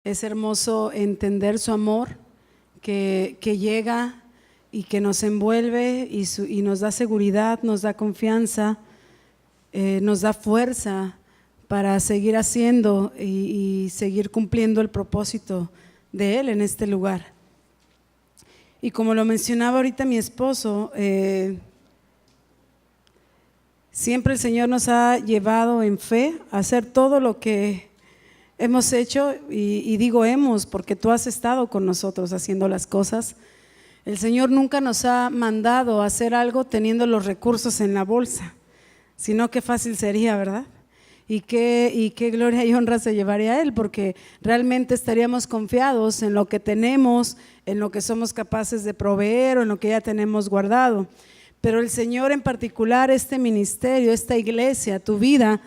Es hermoso entender su amor que llega y que nos envuelve y nos da seguridad, nos da confianza, nos da fuerza para seguir haciendo y seguir cumpliendo el propósito de Él en este lugar. Y como lo mencionaba ahorita mi esposo, siempre el Señor nos ha llevado en fe a hacer todo lo que hemos hecho, y digo hemos porque tú has estado con nosotros haciendo las cosas. El Señor nunca nos ha mandado a hacer algo teniendo los recursos en la bolsa, sino qué fácil sería, ¿verdad? Y qué gloria y honra se llevaría a Él, porque realmente estaríamos confiados en lo que tenemos, en lo que somos capaces de proveer o en lo que ya tenemos guardado. Pero el Señor, en particular este ministerio, esta iglesia, tu vida,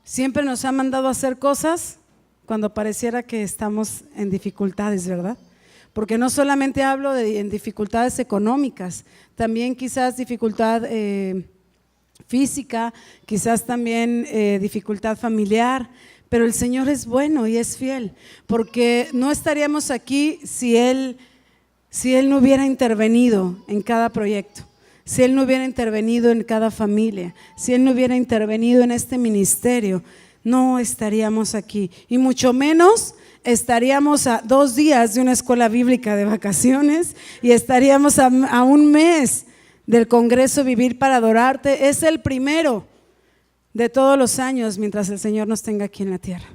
siempre nos ha mandado a hacer cosas cuando pareciera que estamos en dificultades, ¿verdad? Porque no solamente hablo en dificultades económicas, también quizás dificultad física, quizás también dificultad familiar, pero el Señor es bueno y es fiel, porque no estaríamos aquí si Él no hubiera intervenido en cada proyecto, si Él no hubiera intervenido en cada familia, si Él no hubiera intervenido en este ministerio, no estaríamos aquí, y mucho menos estaríamos a 2 días de una escuela bíblica de vacaciones y estaríamos a 1 mes del Congreso Vivir para Adorarte. Es el primero de todos los años mientras el Señor nos tenga aquí en la tierra.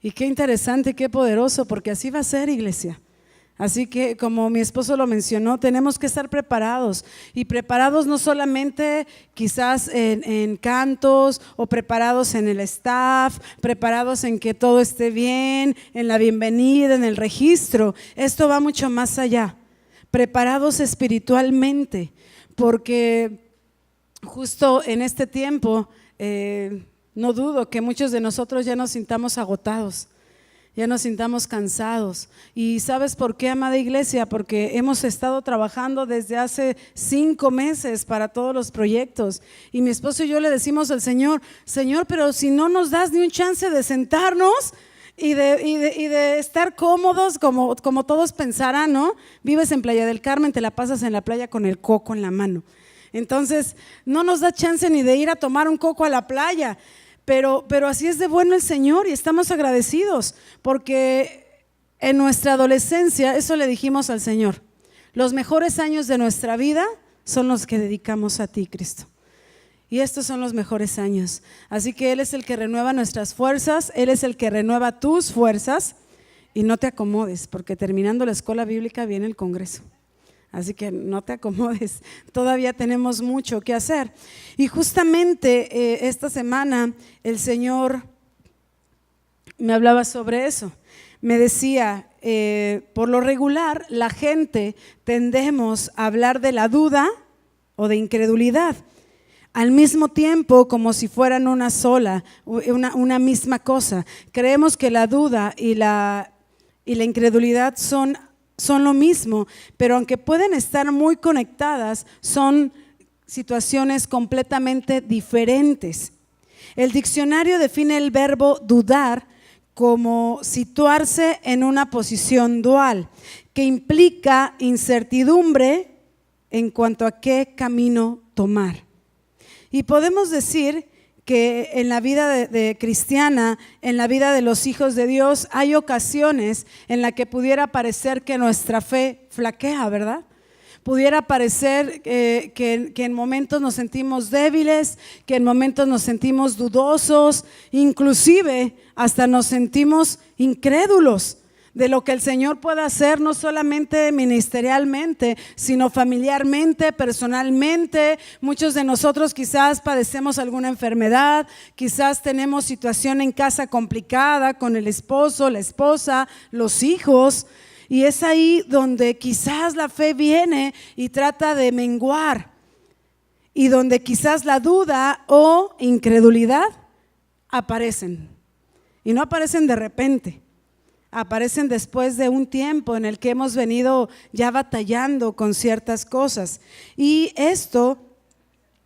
Y qué interesante, qué poderoso, porque así va a ser, iglesia. Así que, como mi esposo lo mencionó, tenemos que estar preparados, y preparados no solamente quizás en cantos, o preparados en el staff, preparados en que todo esté bien, en la bienvenida, en el registro. Esto va mucho más allá, preparados espiritualmente, porque justo en este tiempo no dudo que muchos de nosotros ya nos sintamos agotados, ya nos sintamos cansados. ¿Y sabes por qué, amada iglesia? Porque hemos estado trabajando desde hace 5 meses para todos los proyectos, y mi esposo y yo le decimos al Señor: Señor, pero si no nos das ni un chance de sentarnos y de estar cómodos como todos pensarán, ¿no? Vives en Playa del Carmen, te la pasas en la playa con el coco en la mano, entonces no nos da chance ni de ir a tomar un coco a la playa. Pero así es de bueno el Señor, y estamos agradecidos, porque en nuestra adolescencia, eso le dijimos al Señor: los mejores años de nuestra vida son los que dedicamos a ti, Cristo, y estos son los mejores años. Así que Él es el que renueva nuestras fuerzas, Él es el que renueva tus fuerzas, y no te acomodes, porque terminando la escuela bíblica viene el Congreso. Así que no te acomodes, todavía tenemos mucho que hacer. Y justamente esta semana el Señor me hablaba sobre eso. Me decía, por lo regular la gente tendemos a hablar de la duda o de incredulidad al mismo tiempo, como si fueran una sola, una misma cosa. Creemos que la duda y la incredulidad son lo mismo, pero aunque pueden estar muy conectadas, son situaciones completamente diferentes. El diccionario define el verbo dudar como situarse en una posición dual, que implica incertidumbre en cuanto a qué camino tomar. Y podemos decir que en la vida de cristiana, en la vida de los hijos de Dios, hay ocasiones en las que pudiera parecer que nuestra fe flaquea, ¿verdad? Pudiera parecer que en momentos nos sentimos débiles, que en momentos nos sentimos dudosos, inclusive hasta nos sentimos incrédulos de lo que el Señor puede hacer, no solamente ministerialmente, sino familiarmente, personalmente. Muchos de nosotros quizás padecemos alguna enfermedad, quizás tenemos situación en casa complicada con el esposo, la esposa, los hijos, y es ahí donde quizás la fe viene y trata de menguar, y donde quizás la duda o incredulidad aparecen, y no aparecen de repente. Aparecen después de un tiempo en el que hemos venido ya batallando con ciertas cosas, y esto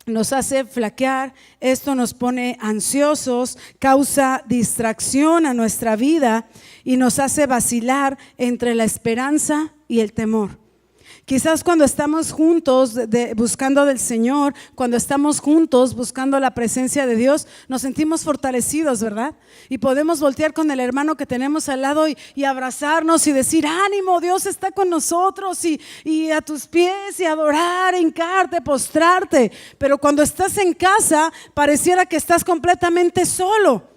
nos hace flaquear, esto nos pone ansiosos, causa distracción a nuestra vida y nos hace vacilar entre la esperanza y el temor. Quizás cuando estamos juntos buscando del Señor, cuando estamos juntos buscando la presencia de Dios, nos sentimos fortalecidos, ¿verdad? Y podemos voltear con el hermano que tenemos al lado y abrazarnos y decir: ánimo, Dios está con nosotros, y a tus pies y adorar, hincarte, postrarte. Pero cuando estás en casa, pareciera que estás completamente solo.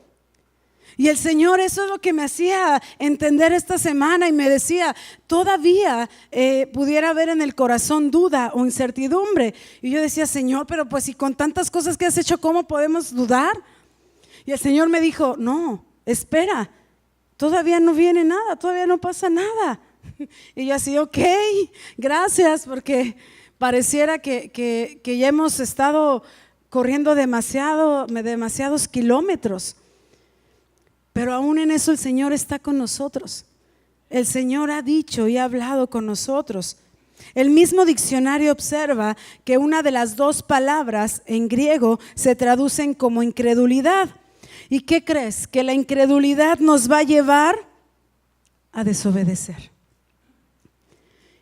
Y el Señor, eso es lo que me hacía entender esta semana, y me decía: todavía pudiera haber en el corazón duda o incertidumbre. Y yo decía: Señor, pero pues si con tantas cosas que has hecho, ¿cómo podemos dudar? Y el Señor me dijo: no, espera, todavía no viene nada, todavía no pasa nada. Y yo así: ok, gracias, porque pareciera que ya hemos estado corriendo demasiados kilómetros. Pero aún en eso el Señor está con nosotros. El Señor ha dicho y ha hablado con nosotros. El mismo diccionario observa que una de las dos palabras en griego se traducen como incredulidad. ¿Y qué crees? Que la incredulidad nos va a llevar a desobedecer.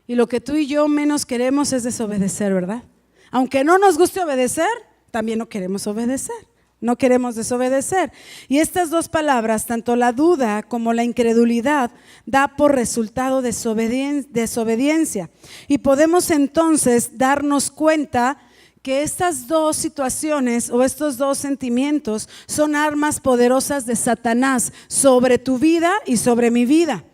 Y lo que tú y yo menos queremos es desobedecer, ¿verdad? Aunque no nos guste obedecer, también no queremos obedecer. No queremos desobedecer. Y estas dos palabras, tanto la duda como la incredulidad, da por resultado desobediencia. Y podemos entonces darnos cuenta que estas dos situaciones o estos dos sentimientos son armas poderosas de Satanás sobre tu vida y sobre mi vida.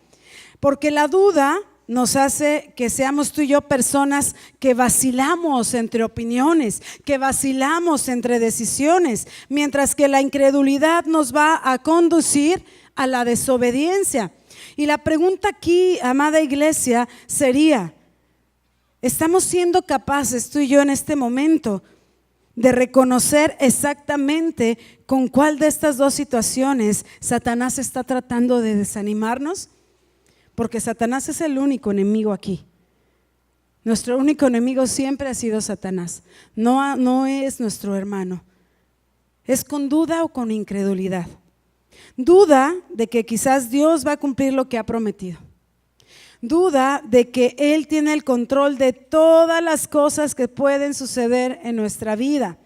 Porque la duda nos hace que seamos tú y yo personas que vacilamos entre opiniones, que vacilamos entre decisiones, mientras que la incredulidad nos va a conducir a la desobediencia. Y la pregunta aquí, amada iglesia, sería: ¿estamos siendo capaces tú y yo en este momento de reconocer exactamente con cuál de estas dos situaciones Satanás está tratando de desanimarnos? Porque Satanás es el único enemigo aquí. Nuestro único enemigo siempre ha sido Satanás. No es nuestro hermano. Es con duda o con incredulidad. Duda de que quizás Dios va a cumplir lo que ha prometido. Duda de que Él tiene el control de todas las cosas que pueden suceder en nuestra vida.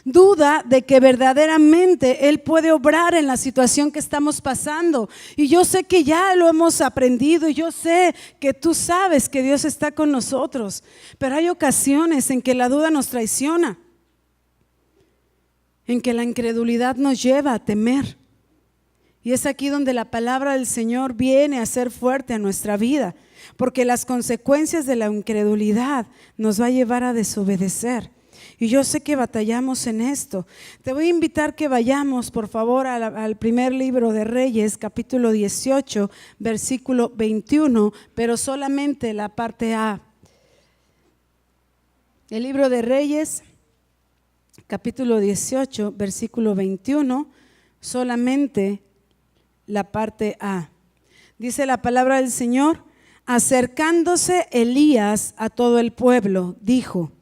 Duda de que verdaderamente Él puede obrar en la situación que estamos pasando. Y yo sé que ya lo hemos aprendido, y yo sé que tú sabes que Dios está con nosotros. Pero hay ocasiones en que la duda nos traiciona, en que la incredulidad nos lleva a temer. Y es aquí donde la palabra del Señor viene a ser fuerte a nuestra vida, porque las consecuencias de la incredulidad nos va a llevar a desobedecer. Y yo sé que batallamos en esto. Te voy a invitar que vayamos, por favor, al primer libro de Reyes, capítulo 18, versículo 21, pero solamente la parte A. El libro de Reyes, capítulo 18, versículo 21, solamente la parte A. Dice la palabra del Señor: acercándose Elías a todo el pueblo, dijo: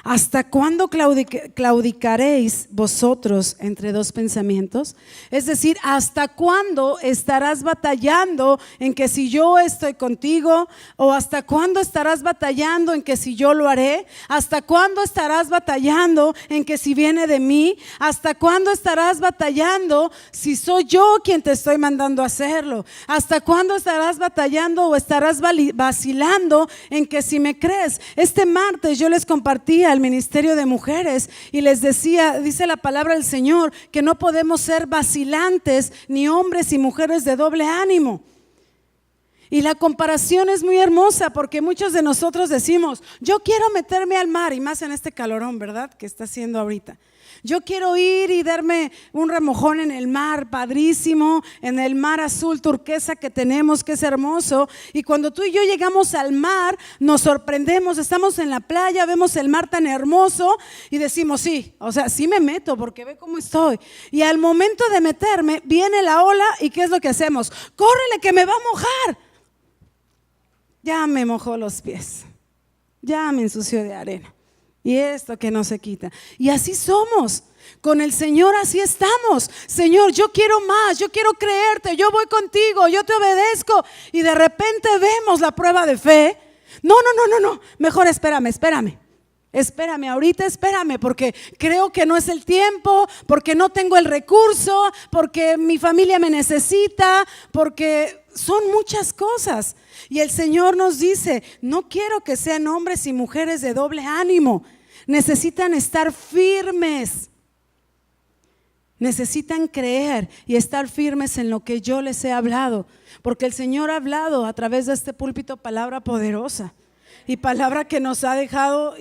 ¿hasta cuándo claudicaréis vosotros entre dos pensamientos? Es decir, ¿hasta cuándo estarás batallando en que si yo estoy contigo? ¿O hasta cuándo estarás batallando en que si yo lo haré? ¿Hasta cuándo estarás batallando en que si viene de mí? ¿Hasta cuándo estarás batallando si soy yo quien te estoy mandando a hacerlo? ¿Hasta cuándo estarás batallando o estarás vacilando en que si me crees? Este martes yo les compartía al ministerio de mujeres y les decía, dice la palabra del Señor, que no podemos ser vacilantes ni hombres y mujeres de doble ánimo. Y la comparación es muy hermosa, porque muchos de nosotros decimos: yo quiero meterme al mar, y más en este calorón, ¿verdad?, que está haciendo ahorita. Yo quiero ir y darme un remojón en el mar, padrísimo, en el mar azul turquesa que tenemos, que es hermoso. Y cuando tú y yo llegamos al mar, nos sorprendemos, estamos en la playa, vemos el mar tan hermoso y decimos: sí, o sea, sí me meto porque ve cómo estoy. Y al momento de meterme, viene la ola, ¿y qué es lo que hacemos? ¡Córrele que me va a mojar! Ya me mojó los pies, ya me ensució de arena. y esto que no se quita. Y así somos. Con el Señor así estamos. Señor, yo quiero más, yo quiero creerte, yo voy contigo, yo te obedezco. Y de repente vemos la prueba de fe. No, mejor espérame, ahorita espérame, porque creo que no es el tiempo, porque no tengo el recurso, porque mi familia me necesita, porque son muchas cosas. Y el Señor nos dice, no quiero que sean hombres y mujeres de doble ánimo. Necesitan estar firmes. Necesitan creer y estar firmes en lo que yo les he hablado, porque el Señor ha hablado a través de este púlpito palabra poderosa y palabra que nos ha dejado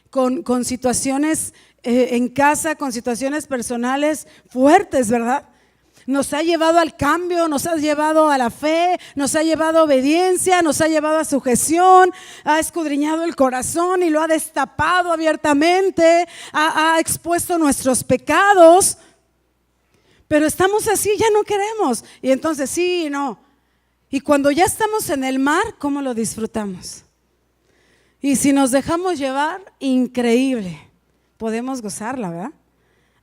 con situaciones en casa, con situaciones personales fuertes, ¿verdad? Nos ha llevado al cambio, nos ha llevado a la fe, nos ha llevado a obediencia, nos ha llevado a sujeción, ha escudriñado el corazón y lo ha destapado abiertamente, ha expuesto nuestros pecados. Pero estamos así, ya no queremos. Y entonces sí y no. Y cuando ya estamos en el mar, ¿cómo lo disfrutamos? Y si nos dejamos llevar, increíble. Podemos gozarla, ¿verdad?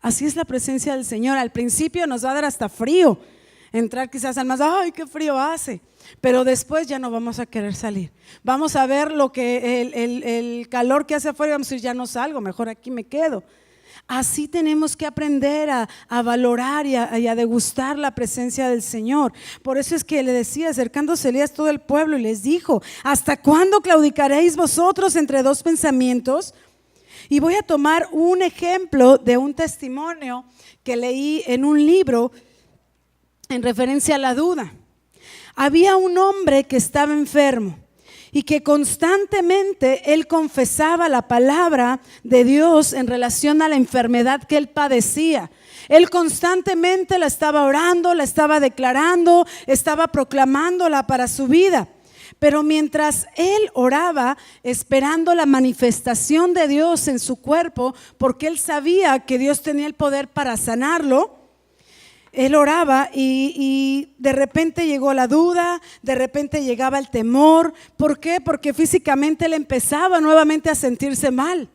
Así es la presencia del Señor. Al principio nos va a dar hasta frío entrar quizás al mar, ¡ay, qué frío hace! Pero después ya no vamos a querer salir. Vamos a ver lo que el calor que hace afuera y vamos a decir, ya no salgo, mejor aquí me quedo. Así tenemos que aprender a valorar y a degustar la presencia del Señor. Por eso es que le decía, acercándose Elías todo el pueblo y les dijo, ¿hasta cuándo claudicaréis vosotros entre dos pensamientos? Y voy a tomar un ejemplo de un testimonio que leí en un libro en referencia a la duda. Había un hombre que estaba enfermo y que constantemente él confesaba la palabra de Dios en relación a la enfermedad que él padecía. Él constantemente la estaba orando, la estaba declarando, estaba proclamándola para su vida. Pero mientras él oraba, esperando la manifestación de Dios en su cuerpo, porque él sabía que Dios tenía el poder para sanarlo, él oraba y de repente llegó la duda, de repente llegaba el temor. ¿Por qué? Porque físicamente él empezaba nuevamente a sentirse mal.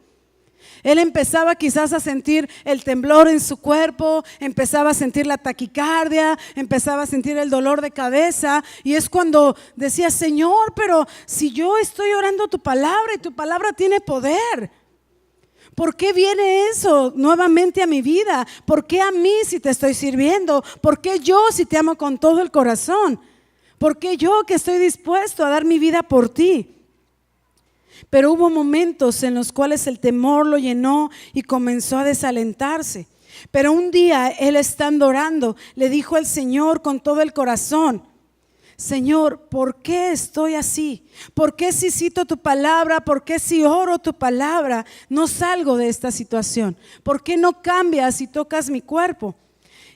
Él empezaba quizás a sentir el temblor en su cuerpo, empezaba a sentir la taquicardia, empezaba a sentir el dolor de cabeza. Y es cuando decía, Señor, pero si yo estoy orando tu palabra y tu palabra tiene poder, ¿por qué viene eso nuevamente a mi vida? ¿Por qué a mí si te estoy sirviendo? ¿Por qué yo si te amo con todo el corazón? ¿Por qué yo que estoy dispuesto a dar mi vida por ti? Pero hubo momentos en los cuales el temor lo llenó y comenzó a desalentarse. Pero un día él, estando orando, le dijo al Señor con todo el corazón, Señor, ¿por qué estoy así? ¿Por qué si cito tu palabra? ¿Por qué si oro tu palabra no salgo de esta situación? ¿Por qué no cambias y tocas mi cuerpo?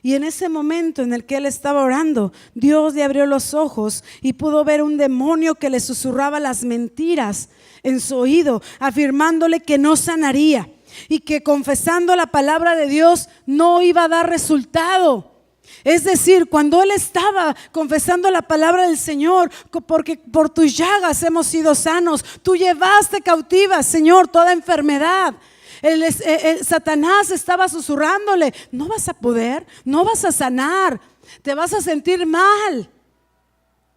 Y en ese momento en el que él estaba orando, Dios le abrió los ojos y pudo ver un demonio que le susurraba las mentiras en su oído, afirmándole que no sanaría y que confesando la palabra de Dios no iba a dar resultado. Es decir, cuando él estaba confesando la palabra del Señor, porque por tus llagas hemos sido sanos, tú llevaste cautiva, Señor, toda enfermedad. Satanás estaba susurrándole, no vas a poder, no vas a sanar, te vas a sentir mal,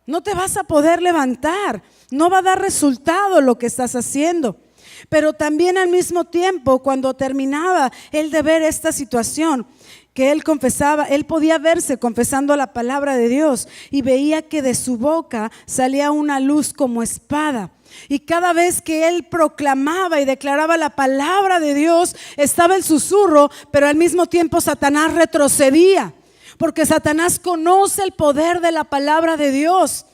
no te vas a poder levantar, no va a dar resultado lo que estás haciendo. Pero también al mismo tiempo, cuando terminaba él de ver esta situación que él confesaba, él podía verse confesando la palabra de Dios y veía que de su boca salía una luz como espada. Y cada vez que él proclamaba y declaraba la palabra de Dios, estaba el susurro, pero al mismo tiempo Satanás retrocedía, porque Satanás conoce el poder de la palabra de Dios.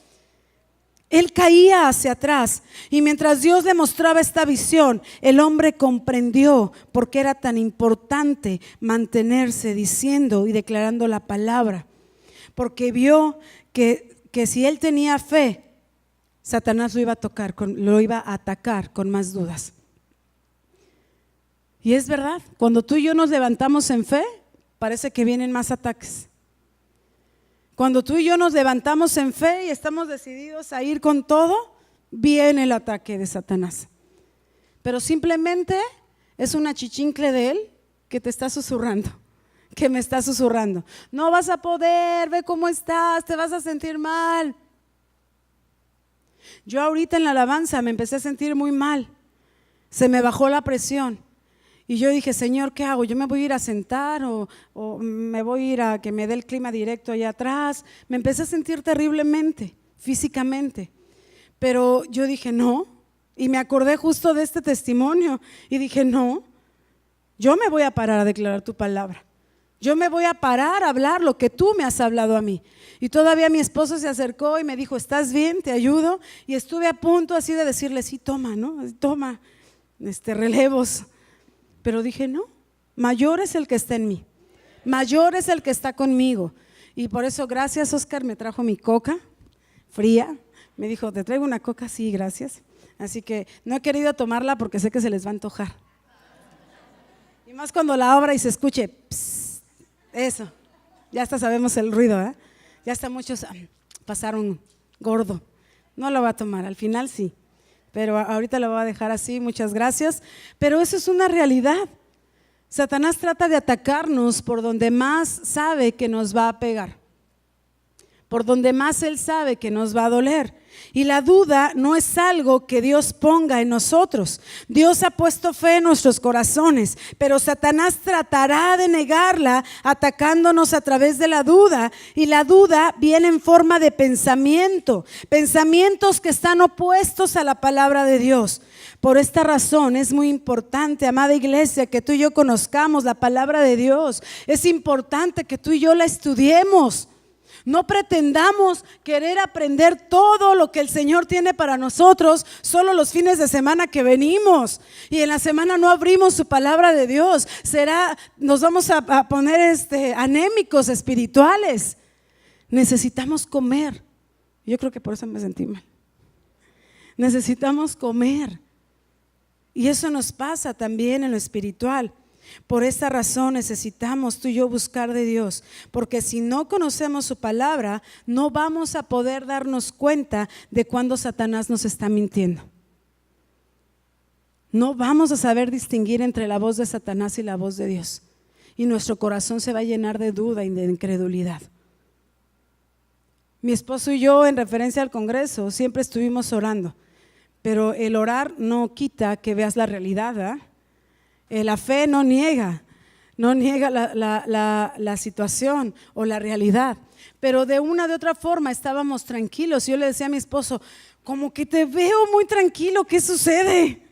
Él caía hacia atrás y mientras Dios le mostraba esta visión, el hombre comprendió por qué era tan importante mantenerse diciendo y declarando la palabra, porque vio que si él tenía fe, Satanás lo iba a atacar con más dudas. Y es verdad, cuando tú y yo nos levantamos en fe, parece que vienen más ataques. Cuando tú y yo nos levantamos en fe y estamos decididos a ir con todo, viene el ataque de Satanás. pero simplemente es una chichincle de él que te está susurrando, que me está susurrando. No vas a poder, ve cómo estás, te vas a sentir mal. Yo ahorita en la alabanza me empecé a sentir muy mal, se me bajó la presión y yo dije, Señor, ¿qué hago? ¿Yo me voy a ir a sentar o me voy a ir a que me dé el clima directo allá atrás? Me empecé a sentir terriblemente, físicamente, pero yo dije, no, y me acordé justo de este testimonio y dije, no, yo me voy a parar a declarar tu palabra. Yo me voy a parar a hablar lo que tú me has hablado a mí. Y todavía mi esposo se acercó y me dijo, ¿estás bien? ¿Te ayudo? Y estuve a punto así de decirle, sí, toma, ¿no? Toma, relevos. Pero dije, no, mayor es el que está en mí. Mayor es el que está conmigo. Y por eso, gracias, Oscar, me trajo mi coca fría. Me dijo, ¿te traigo una coca? Sí, gracias. Así que no he querido tomarla porque sé que se les va a antojar. Y más cuando la abra y se escuche, pss. Eso, ya hasta sabemos el ruido, ¿eh? Ya hasta muchos pasaron gordo. No lo va a tomar, al final sí, pero ahorita lo voy a dejar así, muchas gracias. Pero eso es una realidad. Satanás trata de atacarnos por donde más sabe que nos va a pegar, por donde más él sabe que nos va a doler. Y la duda no es algo que Dios ponga en nosotros. Dios ha puesto fe en nuestros corazones, pero Satanás tratará de negarla atacándonos a través de la duda. Y la duda viene en forma de pensamiento, pensamientos que están opuestos a la palabra de Dios. Por esta razón es muy importante, amada iglesia, que tú y yo conozcamos la palabra de Dios. Es importante que tú y yo la estudiemos. No pretendamos querer aprender todo lo que el Señor tiene para nosotros solo los fines de semana que venimos y en la semana no abrimos su palabra de Dios. Nos vamos a poner anémicos espirituales. Necesitamos comer. Yo creo que por eso me sentí mal. Necesitamos comer. Y eso nos pasa también en lo espiritual. Por esta razón necesitamos tú y yo buscar de Dios, porque si no conocemos su palabra, no vamos a poder darnos cuenta de cuando Satanás nos está mintiendo. No vamos a saber distinguir entre la voz de Satanás y la voz de Dios, y nuestro corazón se va a llenar de duda y de incredulidad. Mi esposo y yo, en referencia al Congreso, siempre estuvimos orando, pero el orar no quita que veas la realidad, ¿verdad? La fe no niega la situación o la realidad, pero de una de otra forma estábamos tranquilos. Yo le decía a mi esposo, como que te veo muy tranquilo, ¿qué sucede?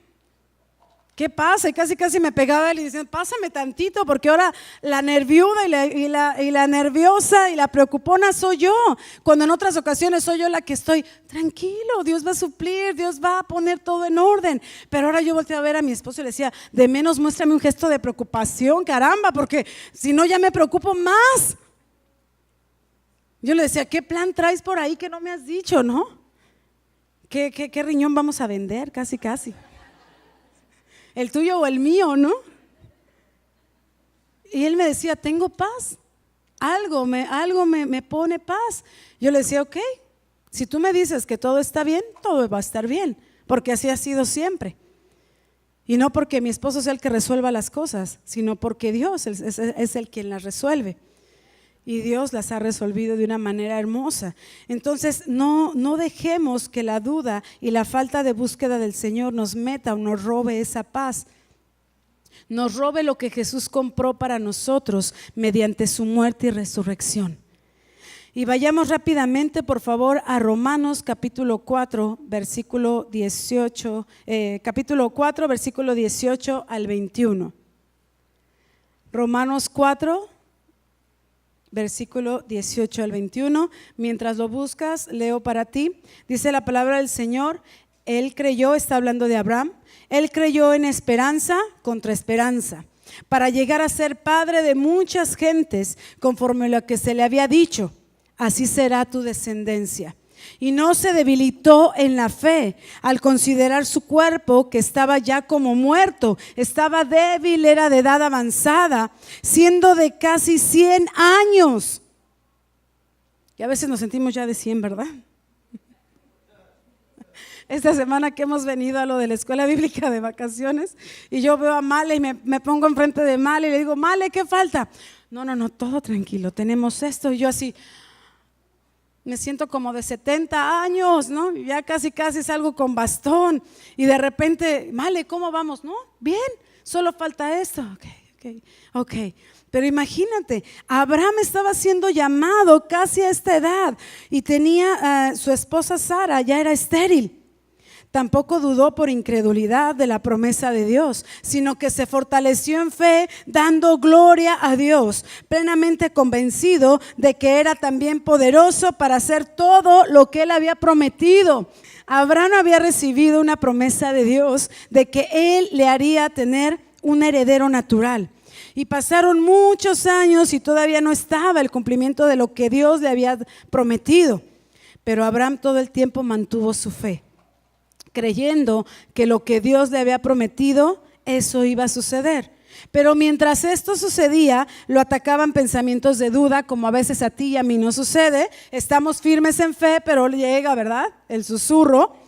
¿Qué pasa? Y casi me pegaba él y decía, pásame tantito, porque ahora la nerviuda y la nerviosa y la preocupona soy yo, cuando en otras ocasiones soy yo la que estoy tranquilo, Dios va a suplir, Dios va a poner todo en orden. Pero ahora yo volteé a ver a mi esposo y le decía, de menos muéstrame un gesto de preocupación, caramba, porque si no ya me preocupo más. Yo le decía, ¿qué plan traes por ahí que no me has dicho, no? ¿Qué riñón vamos a vender? Casi. El tuyo o el mío, ¿no? Y él me decía, tengo paz, algo me pone paz. Yo le decía, ok, si tú me dices que todo está bien, todo va a estar bien, porque así ha sido siempre. Y no porque mi esposo sea el que resuelva las cosas, sino porque Dios es el quien las resuelve. Y Dios las ha resolvido de una manera hermosa. Entonces no dejemos que la duda y la falta de búsqueda del Señor nos meta o nos robe esa paz, nos robe lo que Jesús compró para nosotros mediante su muerte y resurrección. Y vayamos rápidamente, por favor, a Romanos capítulo 4, versículo 18, capítulo 4, versículo 18 al 21. Romanos 4, versículo 18 al 21. Mientras lo buscas, leo para ti. Dice la palabra del Señor, él creyó, está hablando de Abraham, él creyó en esperanza contra esperanza, para llegar a ser padre de muchas gentes, conforme a lo que se le había dicho, así será tu descendencia. Y no se debilitó en la fe al considerar su cuerpo, que estaba ya como muerto, estaba débil, era de edad avanzada, siendo de casi 100 años. Y a veces nos sentimos ya de 100, ¿verdad? esta semana que hemos venido a lo de la escuela bíblica de vacaciones y yo veo a Male y me pongo enfrente de Male y le digo, Male, ¿qué falta? No, todo tranquilo, tenemos esto. Y yo así, me siento como de 70 años, ¿no? Ya casi salgo con bastón y de repente, Male, ¿cómo vamos? No, bien, solo falta esto. Ok. Pero imagínate, Abraham estaba siendo llamado casi a esta edad y tenía su esposa Sara, ya era estéril. Tampoco dudó por incredulidad de la promesa de Dios, sino que se fortaleció en fe, dando gloria a Dios, plenamente convencido de que era también poderoso para hacer todo lo que él había prometido. Abraham había recibido una promesa de Dios de que él le haría tener un heredero natural. Y pasaron muchos años y todavía no estaba el cumplimiento de lo que Dios le había prometido. Pero Abraham todo el tiempo mantuvo su fe, creyendo que lo que Dios le había prometido, eso iba a suceder. Pero mientras esto sucedía, lo atacaban pensamientos de duda, como a veces a ti y a mí nos sucede. Estamos firmes en fe, pero llega, ¿verdad?, el susurro.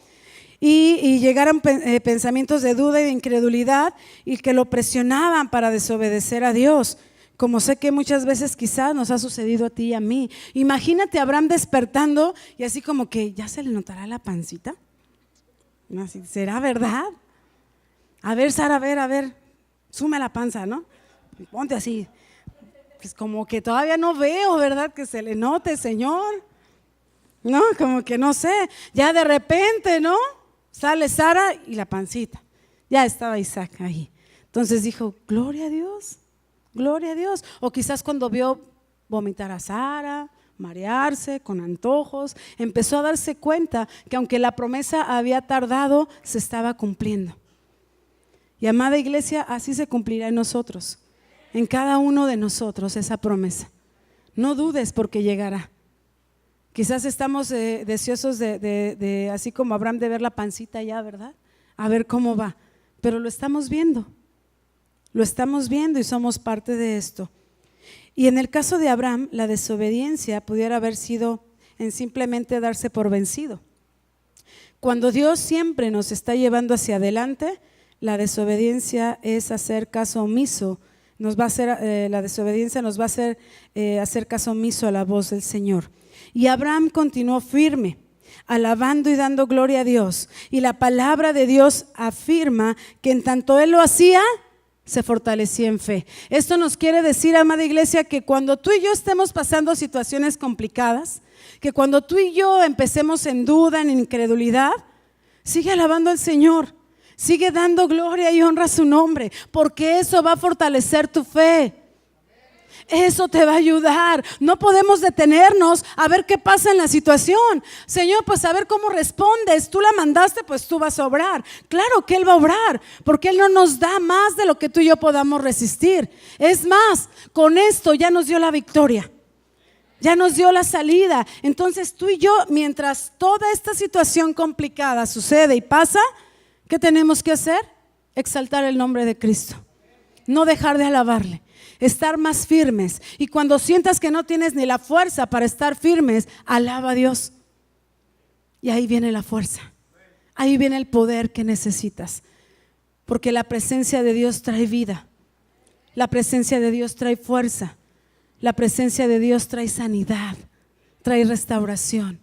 Y llegaron pensamientos de duda y de incredulidad y que lo presionaban para desobedecer a Dios, como sé que muchas veces quizás nos ha sucedido a ti y a mí. Imagínate a Abraham despertando y así como que ya se le notará la pancita. No, así, ¿será verdad? A ver, Sara, a ver, sume la panza, ¿no? Ponte así. Pues como que todavía no veo, ¿verdad? Que se le note, Señor. No, como que no sé. Ya de repente, ¿no? Sale Sara y la pancita. Ya estaba Isaac ahí. Entonces dijo, gloria a Dios, gloria a Dios. O quizás cuando vio vomitar a Sara, marearse, con antojos, empezó a darse cuenta que aunque la promesa había tardado, se estaba cumpliendo. Y amada iglesia, así se cumplirá en nosotros, en cada uno de nosotros esa promesa. No dudes porque llegará. Quizás estamos deseosos de así como Abraham, de ver la pancita ya, ¿verdad? A ver cómo va, pero lo estamos viendo y somos parte de esto. Y en el caso de Abraham, la desobediencia pudiera haber sido en simplemente darse por vencido. Cuando Dios siempre nos está llevando hacia adelante, la desobediencia es hacer caso omiso. La desobediencia nos va a hacer hacer caso omiso a la voz del Señor. Y Abraham continuó firme, alabando y dando gloria a Dios. Y la palabra de Dios afirma que en tanto él lo hacía, se fortalecía en fe. Esto nos quiere decir, amada iglesia, que cuando tú y yo estemos pasando situaciones complicadas, que cuando tú y yo empecemos en duda, en incredulidad, sigue alabando al Señor, sigue dando gloria y honra a su nombre, porque eso va a fortalecer tu fe. Eso te va a ayudar. No podemos detenernos a ver qué pasa en la situación. Señor, pues a ver cómo respondes. Tú la mandaste, pues tú vas a obrar. Claro que Él va a obrar, porque Él no nos da más de lo que tú y yo podamos resistir. Es más, con esto ya nos dio la victoria, ya nos dio la salida. Entonces tú y yo, mientras toda esta situación complicada sucede y pasa, ¿qué tenemos que hacer? Exaltar el nombre de Cristo, no dejar de alabarle, estar más firmes. Y cuando sientas que no tienes ni la fuerza para estar firmes, alaba a Dios. Y ahí viene la fuerza, ahí viene el poder que necesitas, porque la presencia de Dios trae vida, la presencia de Dios trae fuerza, la presencia de Dios trae sanidad, trae restauración.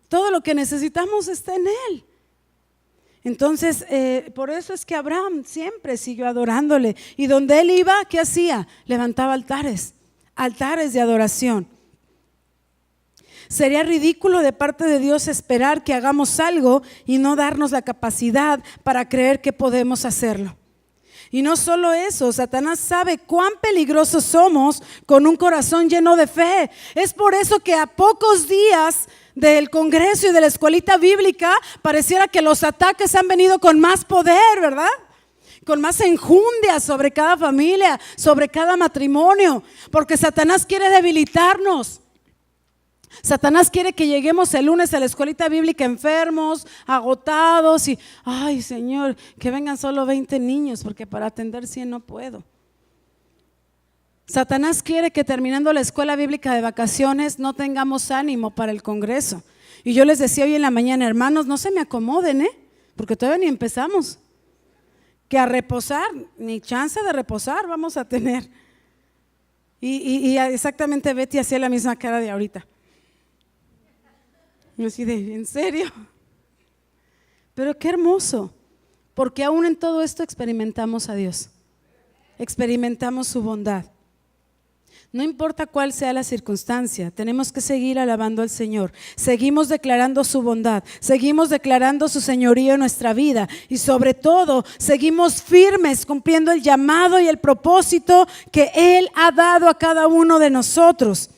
Todo lo que necesitamos está en Él. Entonces, por eso es que Abraham siempre siguió adorándole. Y donde él iba, ¿qué hacía? Levantaba altares de adoración. Sería ridículo de parte de Dios esperar que hagamos algo y no darnos la capacidad para creer que podemos hacerlo. Y no solo eso, Satanás sabe cuán peligrosos somos con un corazón lleno de fe. Es por eso que a pocos días del Congreso y de la escuelita bíblica pareciera que los ataques han venido con más poder, ¿verdad? Con más enjundia sobre cada familia, sobre cada matrimonio, porque Satanás quiere debilitarnos. Satanás quiere que lleguemos el lunes a la escuelita bíblica enfermos, agotados y, ay Señor, que vengan solo 20 niños porque para atender 100 no puedo. Satanás quiere que terminando la escuela bíblica de vacaciones no tengamos ánimo para el Congreso. Y yo les decía hoy en la mañana, hermanos, no se me acomoden, porque todavía ni empezamos. Que a reposar, ni chance de reposar vamos a tener. Y exactamente Betty hacía la misma cara de ahorita. Y así de, ¿en serio? Pero qué hermoso, porque aún en todo esto experimentamos a Dios, experimentamos su bondad. No importa cuál sea la circunstancia, tenemos que seguir alabando al Señor. Seguimos declarando su bondad, seguimos declarando su señorío en nuestra vida y sobre todo seguimos firmes cumpliendo el llamado y el propósito que Él ha dado a cada uno de nosotros.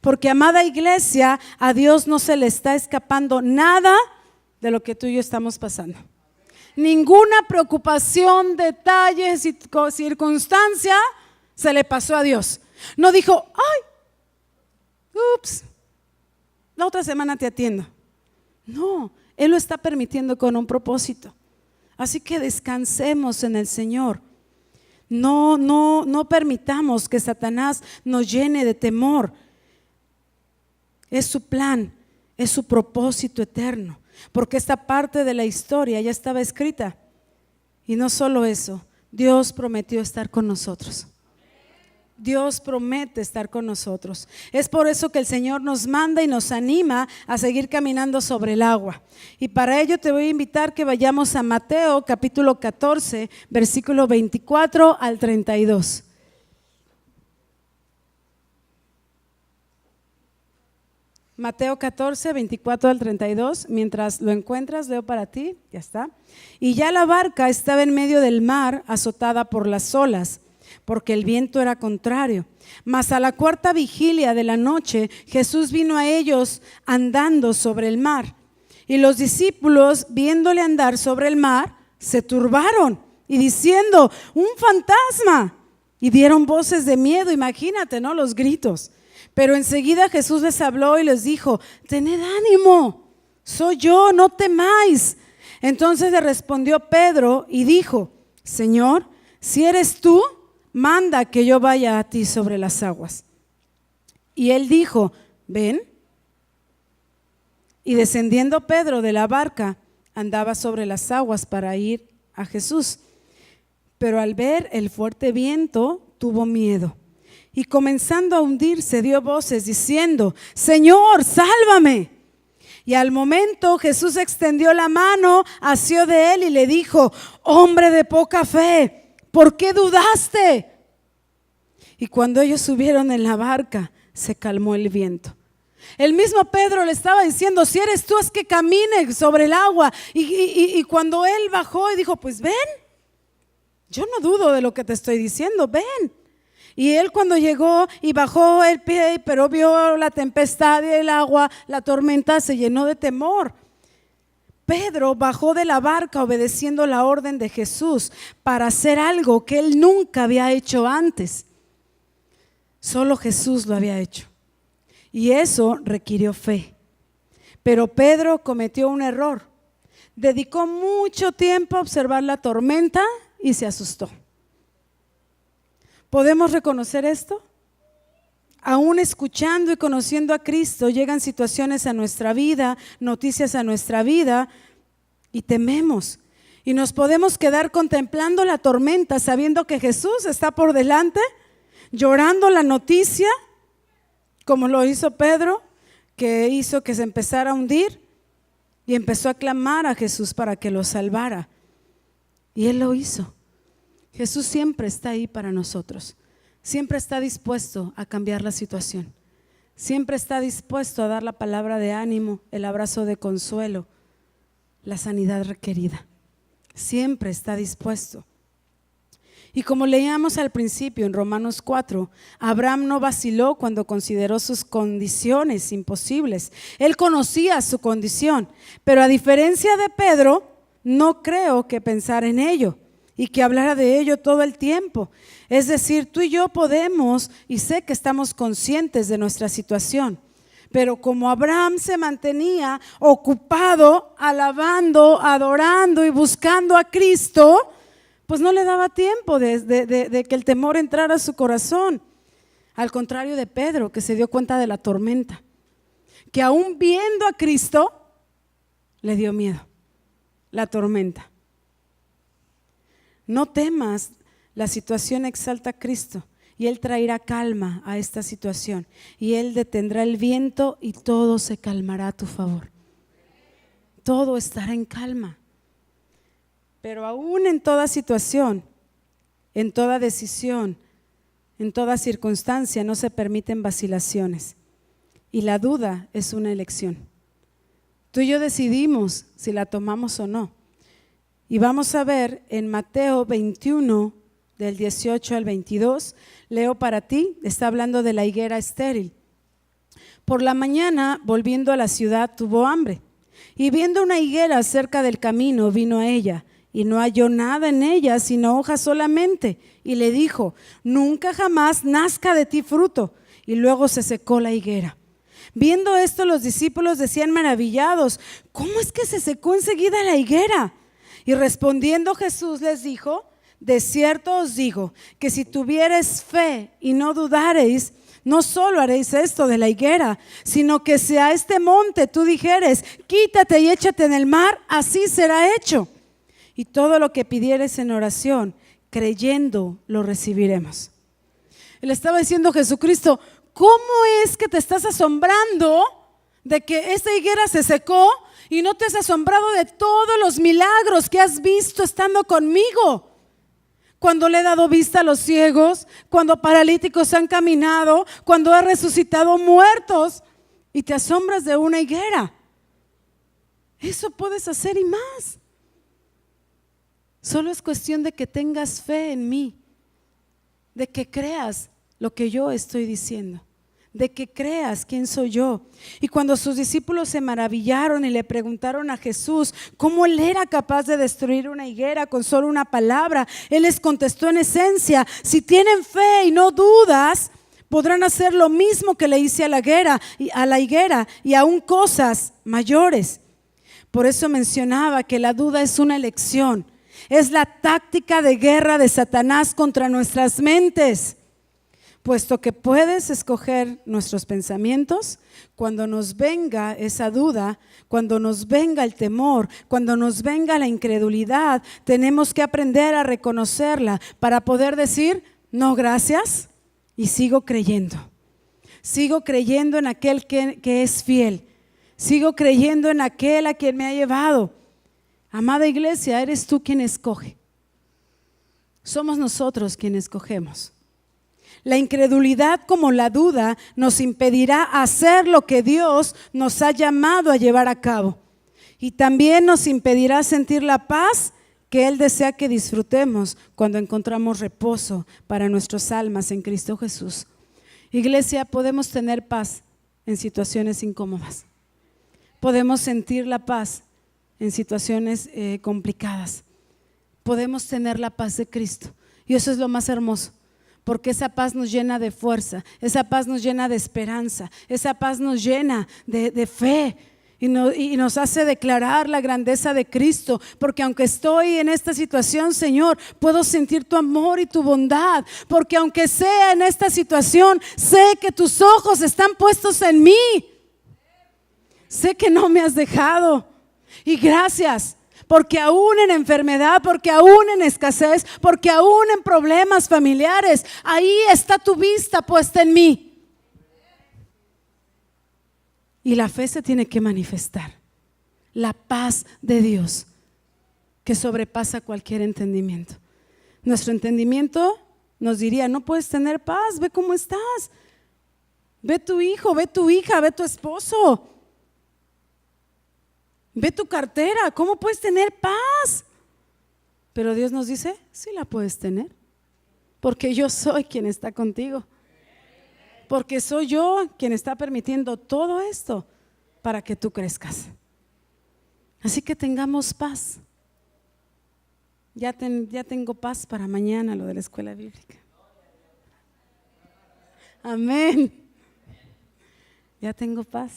Porque, amada iglesia, a Dios no se le está escapando nada de lo que tú y yo estamos pasando. Ninguna preocupación, detalle, circunstancia se le pasó a Dios. No dijo, ay, ups, la otra semana te atiendo. No, Él lo está permitiendo con un propósito. Así que descansemos en el Señor. No permitamos que Satanás nos llene de temor. Es su plan, es su propósito eterno, porque esta parte de la historia ya estaba escrita. Y no solo eso, Dios prometió estar con nosotros. Dios promete estar con nosotros. Es por eso que el Señor nos manda y nos anima a seguir caminando sobre el agua. Y para ello te voy a invitar que vayamos a Mateo capítulo 14, versículo 24 al 32. Mateo 14, 24 al 32, mientras lo encuentras, leo para ti, ya está. Y ya la barca estaba en medio del mar, azotada por las olas, porque el viento era contrario. Mas a la cuarta vigilia de la noche, Jesús vino a ellos andando sobre el mar. Y los discípulos, viéndole andar sobre el mar, se turbaron y diciendo, ¡un fantasma! Y dieron voces de miedo, imagínate, ¿no? Los gritos. Pero enseguida Jesús les habló y les dijo, tened ánimo, soy yo, no temáis. Entonces le respondió Pedro y dijo, Señor, si eres tú, manda que yo vaya a ti sobre las aguas. Y él dijo, ven. Y descendiendo Pedro de la barca, andaba sobre las aguas para ir a Jesús. Pero al ver el fuerte viento, tuvo miedo. Y comenzando a hundirse, dio voces diciendo, Señor, sálvame. Y al momento Jesús extendió la mano, asió de él y le dijo, hombre de poca fe, ¿por qué dudaste? Y cuando ellos subieron en la barca, se calmó el viento. El mismo Pedro le estaba diciendo, si eres tú, es que camine sobre el agua. Y cuando él bajó y dijo, pues ven, yo no dudo de lo que te estoy diciendo, ven. Y él cuando llegó y bajó el pie, pero vio la tempestad y el agua, la tormenta, se llenó de temor. Pedro bajó de la barca obedeciendo la orden de Jesús para hacer algo que él nunca había hecho antes. Solo Jesús lo había hecho. Y eso requirió fe. Pero Pedro cometió un error. Dedicó mucho tiempo a observar la tormenta y se asustó. ¿Podemos reconocer esto? Aún escuchando y conociendo a Cristo, llegan situaciones a nuestra vida, noticias a nuestra vida y tememos. Y nos podemos quedar contemplando la tormenta sabiendo que Jesús está por delante, llorando la noticia, como lo hizo Pedro, que hizo que se empezara a hundir y empezó a clamar a Jesús para que lo salvara. Y Él lo hizo. Jesús siempre está ahí para nosotros, siempre está dispuesto a cambiar la situación, siempre está dispuesto a dar la palabra de ánimo, el abrazo de consuelo, la sanidad requerida, siempre está dispuesto. Y como leíamos al principio en Romanos 4, Abraham no vaciló cuando consideró sus condiciones imposibles. Él conocía su condición, pero a diferencia de Pedro, no creo que pensara en ello y que hablara de ello todo el tiempo. Es decir, tú y yo podemos, y sé que estamos conscientes de nuestra situación, pero como Abraham se mantenía ocupado, alabando, adorando y buscando a Cristo, pues no le daba tiempo de que el temor entrara a su corazón. Al contrario de Pedro, que se dio cuenta de la tormenta, que aún viendo a Cristo, le dio miedo, la tormenta. No temas, la situación exalta a Cristo y Él traerá calma a esta situación y Él detendrá el viento y todo se calmará a tu favor. Todo estará en calma. Pero aún en toda situación, en toda decisión, en toda circunstancia no se permiten vacilaciones y la duda es una elección. Tú y yo decidimos si la tomamos o no. Y vamos a ver en Mateo 21, del 18 al 22, leo para ti, está hablando de la higuera estéril. Por la mañana, volviendo a la ciudad, tuvo hambre, y viendo una higuera cerca del camino, vino a ella, y no halló nada en ella, sino hojas solamente, y le dijo: nunca jamás nazca de ti fruto. Y luego se secó la higuera. Viendo esto, los discípulos decían maravillados: ¿cómo es que se secó enseguida la higuera? Y respondiendo Jesús les dijo: de cierto os digo que si tuviereis fe y no dudareis, no solo haréis esto de la higuera, sino que si a este monte tú dijeres: quítate y échate en el mar, así será hecho. Y todo lo que pidieres en oración, creyendo, lo recibiremos. Le estaba diciendo Jesucristo: ¿cómo es que te estás asombrando de que esta higuera se secó y no te has asombrado de todos los milagros que has visto estando conmigo? Cuando le he dado vista a los ciegos, cuando paralíticos han caminado, cuando he resucitado muertos, y te asombras de una higuera. Eso puedes hacer y más. Solo es cuestión de que tengas fe en mí, de que creas lo que yo estoy diciendo, de que creas quién soy yo. Y cuando sus discípulos se maravillaron y le preguntaron a Jesús cómo él era capaz de destruir una higuera con solo una palabra, él les contestó en esencia: si tienen fe y no dudas, podrán hacer lo mismo que le hice a la higuera y aún cosas mayores. Por eso mencionaba que la duda es una elección, es la táctica de guerra de Satanás contra nuestras mentes. Puesto que puedes escoger nuestros pensamientos, cuando nos venga esa duda, cuando nos venga el temor, cuando nos venga la incredulidad, tenemos que aprender a reconocerla para poder decir: no, gracias, y sigo creyendo. Sigo creyendo en aquel que es fiel. Sigo creyendo en aquel a quien me ha llevado. Amada iglesia, eres tú quien escoge. Somos nosotros quienes escogemos. La incredulidad, como la duda, nos impedirá hacer lo que Dios nos ha llamado a llevar a cabo. Y también nos impedirá sentir la paz que Él desea que disfrutemos cuando encontramos reposo para nuestras almas en Cristo Jesús. Iglesia, podemos tener paz en situaciones incómodas. Podemos sentir la paz en situaciones complicadas. Podemos tener la paz de Cristo. Y eso es lo más hermoso. Porque esa paz nos llena de fuerza, esa paz nos llena de esperanza, esa paz nos llena de fe y nos hace declarar la grandeza de Cristo. Porque aunque estoy en esta situación, Señor, puedo sentir tu amor y tu bondad. Porque aunque sea en esta situación, sé que tus ojos están puestos en mí. Sé que no me has dejado. Y gracias. Porque aún en enfermedad, porque aún en escasez, porque aún en problemas familiares, ahí está tu vista puesta en mí. Y la fe se tiene que manifestar. La paz de Dios que sobrepasa cualquier entendimiento. Nuestro entendimiento nos diría: no puedes tener paz, ve cómo estás. Ve tu hijo, ve tu hija, ve tu esposo. Ve tu cartera, ¿cómo puedes tener paz? Pero Dios nos dice: sí la puedes tener, porque yo soy quien está contigo, porque soy yo quien está permitiendo todo esto para que tú crezcas. Así que tengamos paz. Ya tengo paz para mañana, lo de la escuela bíblica. Amén. Ya tengo paz.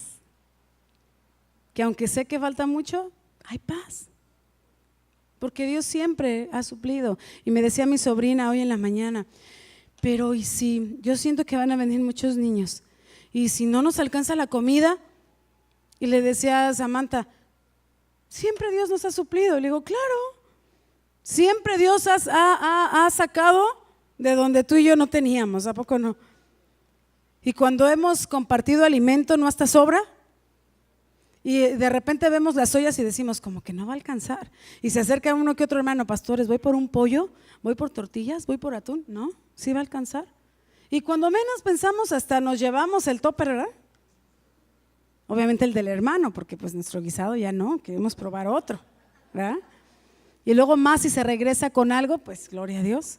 Que aunque sé que falta mucho, hay paz. Porque Dios siempre ha suplido. Y me decía mi sobrina hoy en la mañana: pero ¿y si yo siento que van a venir muchos niños? Y si no nos alcanza la comida, Y le decía a Samantha, siempre Dios nos ha suplido. Y le digo, claro, siempre Dios ha sacado de donde tú y yo no teníamos, ¿a poco no? Y cuando hemos compartido alimento, ¿no hasta sobra? Y de repente vemos las ollas y decimos, como que no va a alcanzar. Y se acerca uno que otro hermano, pastores, voy por un pollo, voy por tortillas, voy por atún. No, sí va a alcanzar. Y cuando menos pensamos, hasta nos llevamos el topper, ¿verdad? Obviamente el del hermano, porque pues nuestro guisado ya no, queremos probar otro, ¿verdad? Y luego más si se regresa con algo, pues gloria a Dios.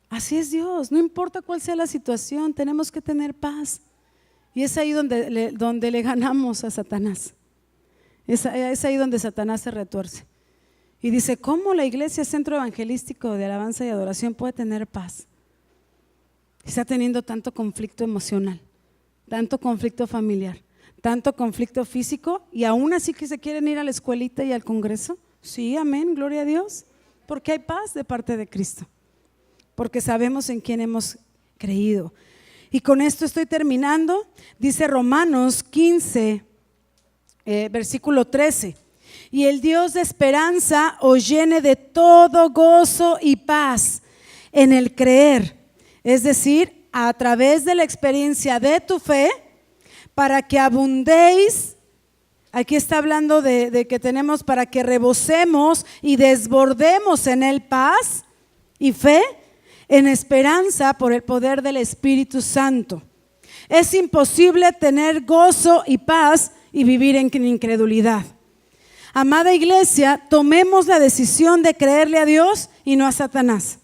Así es Dios, no importa cuál sea la situación, tenemos que tener paz. Y es ahí donde le ganamos a Satanás. Es ahí donde Satanás se retuerce. Y dice, ¿cómo la iglesia centro evangelístico de alabanza y adoración puede tener paz? Está teniendo tanto conflicto emocional, tanto conflicto familiar, tanto conflicto físico, y aún así que se quieren ir a la escuelita y al congreso. Sí, amén, gloria a Dios, porque hay paz de parte de Cristo, porque sabemos en quién hemos creído. Y con esto estoy terminando. Dice Romanos 15, versículo 13, y el Dios de esperanza os llene de todo gozo y paz en el creer, es decir, a través de la experiencia de tu fe, para que abundéis. Aquí está hablando de que tenemos para que rebosemos y desbordemos en él paz y fe, en esperanza por el poder del Espíritu Santo. Es imposible tener gozo y paz y vivir en incredulidad. Amada iglesia, tomemos la decisión de creerle a Dios y no a Satanás.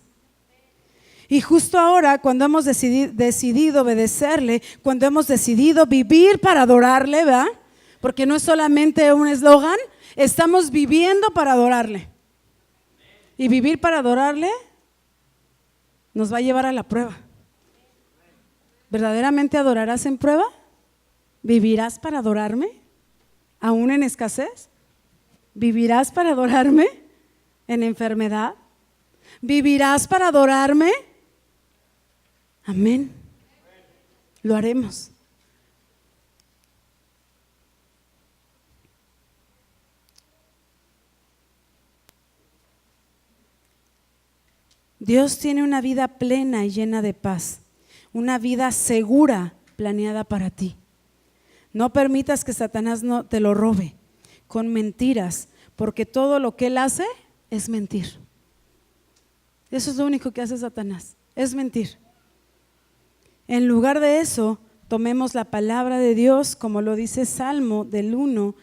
Y justo ahora, cuando hemos decidido obedecerle, cuando hemos decidido vivir para adorarle, ¿verdad? Porque no es solamente un eslogan, estamos viviendo para adorarle. Y vivir para adorarle nos va a llevar a la prueba. ¿Verdaderamente adorarás en prueba? ¿Vivirás para adorarme? ¿Aún en escasez? ¿Vivirás para adorarme en enfermedad? ¿Vivirás para adorarme? Amén. Lo haremos. Dios tiene una vida plena y llena de paz, una vida segura planeada para ti. No permitas que Satanás no te lo robe con mentiras, porque todo lo que él hace es mentir. Eso es lo único que hace Satanás, es mentir. En lugar de eso, tomemos la palabra de Dios, como lo dice Salmo del 1,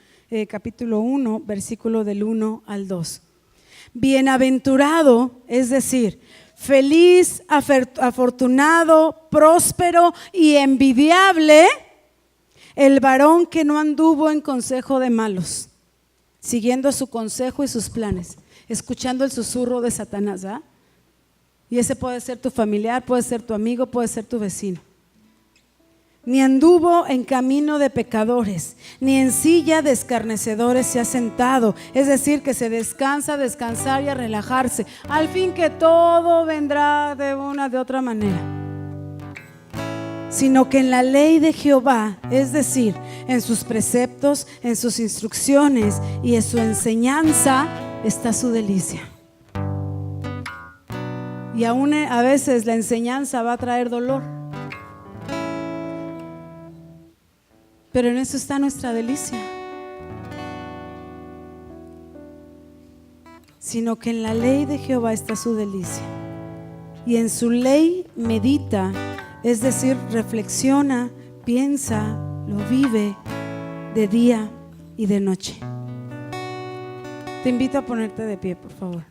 capítulo 1, versículo del 1 al 2. Bienaventurado, es decir, feliz, afortunado, próspero y envidiable el varón que no anduvo en consejo de malos, siguiendo su consejo y sus planes, escuchando el susurro de Satanás, ¿verdad? Y ese puede ser tu familiar, puede ser tu amigo, puede ser tu vecino. Ni anduvo en camino de pecadores, ni en silla de escarnecedores se ha sentado. Es decir, que se descansa, descansar y a relajarse, al fin que todo vendrá de una de otra manera. Sino que en la ley de Jehová, es decir, en sus preceptos, en sus instrucciones y en su enseñanza está su delicia. Y aún a veces la enseñanza va a traer dolor, pero en eso está nuestra delicia. Sino que en la ley de Jehová está su delicia, y en su ley medita, es decir, reflexiona, piensa, lo vive de día y de noche. Te invito a ponerte de pie, por favor.